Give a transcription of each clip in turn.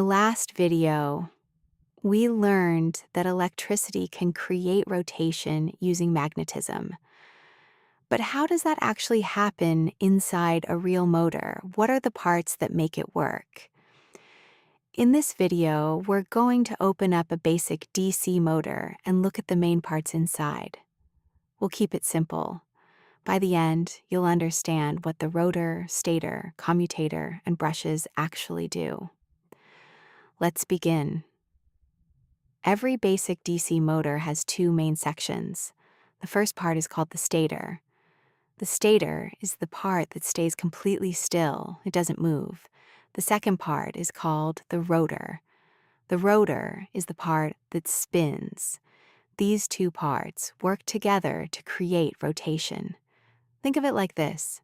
last video, we learned that electricity can create rotation using magnetism. But how does that actually happen inside a real motor? What are the parts that make it work? In this video, we're going to open up a basic DC motor and look at the main parts inside. We'll keep it simple. By the end, you'll understand what the rotor, stator, commutator, and brushes actually do. Let's begin. Every basic DC motor has two main sections. The first part is called the stator. The stator is the part that stays completely still, it doesn't move. The second part is called the rotor. The rotor is the part that spins. These two parts work together to create rotation. Think of it like this.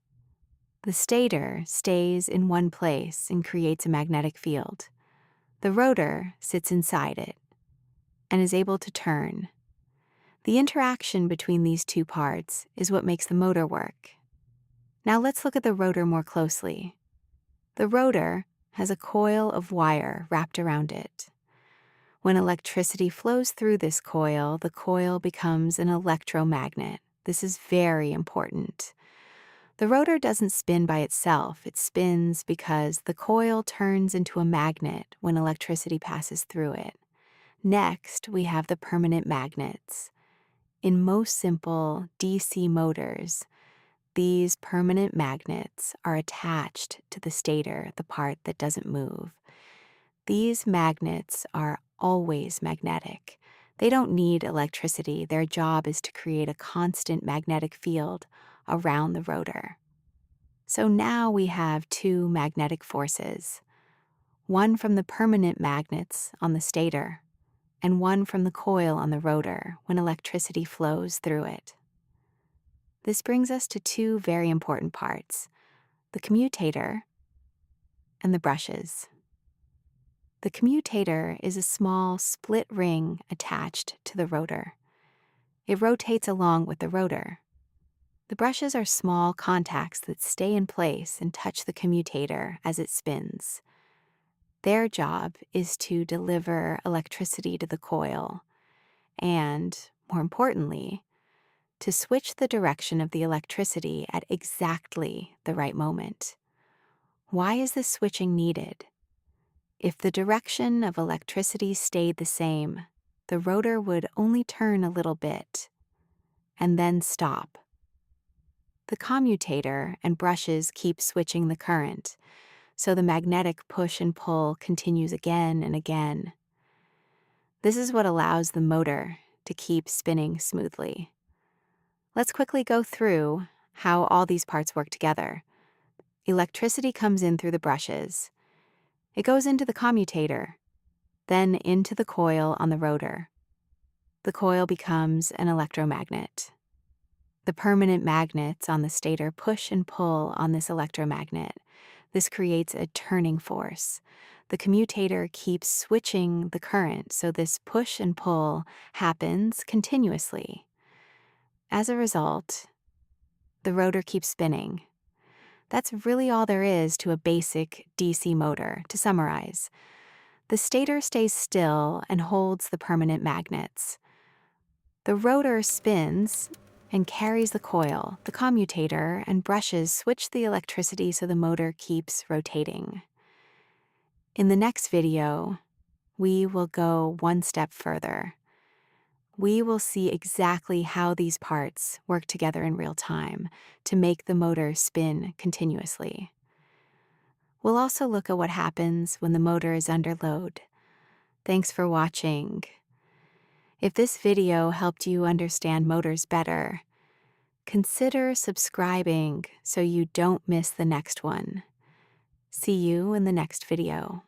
The stator stays in one place and creates a magnetic field. The rotor sits inside it and is able to turn. The interaction between these two parts is what makes the motor work. Now let's look at the rotor more closely. The rotor has a coil of wire wrapped around it. When electricity flows through this coil, the coil becomes an electromagnet. This is very important. The rotor doesn't spin by itself. It spins because the coil turns into a magnet when electricity passes through it. Next, we have the permanent magnets. In most simple DC motors, these permanent magnets are attached to the stator, the part that doesn't move. These magnets are always magnetic. They don't need electricity. Their job is to create a constant magnetic field around the rotor. So now we have two magnetic forces, one from the permanent magnets on the stator and one from the coil on the rotor when electricity flows through it. This brings us to two very important parts, the commutator and the brushes. The commutator is a small split ring attached to the rotor. It rotates along with the rotor. The brushes are small contacts that stay in place and touch the commutator as it spins. Their job is to deliver electricity to the coil and, more importantly, to switch the direction of the electricity at exactly the right moment. Why is this switching needed? If the direction of electricity stayed the same, the rotor would only turn a little bit and then stop. The commutator and brushes keep switching the current, so the magnetic push and pull continues again and again. This is what allows the motor to keep spinning smoothly. Let's quickly go through how all these parts work together. Electricity comes in through the brushes. It goes into the commutator, then into the coil on the rotor. The coil becomes an electromagnet. The permanent magnets on the stator push and pull on this electromagnet. This creates a turning force. The commutator keeps switching the current, so this push and pull happens continuously. As a result, the rotor keeps spinning. That's really all there is to a basic DC motor. To summarize, the stator stays still and holds the permanent magnets. The rotor spins and carries the coil. The commutator and brushes switch the electricity so the motor keeps rotating. In the next video, we will go one step further. We will see exactly how these parts work together in real time to make the motor spin continuously. We'll also look at what happens when the motor is under load. Thanks for watching. If this video helped you understand motors better, consider subscribing so you don't miss the next one. See you in the next video.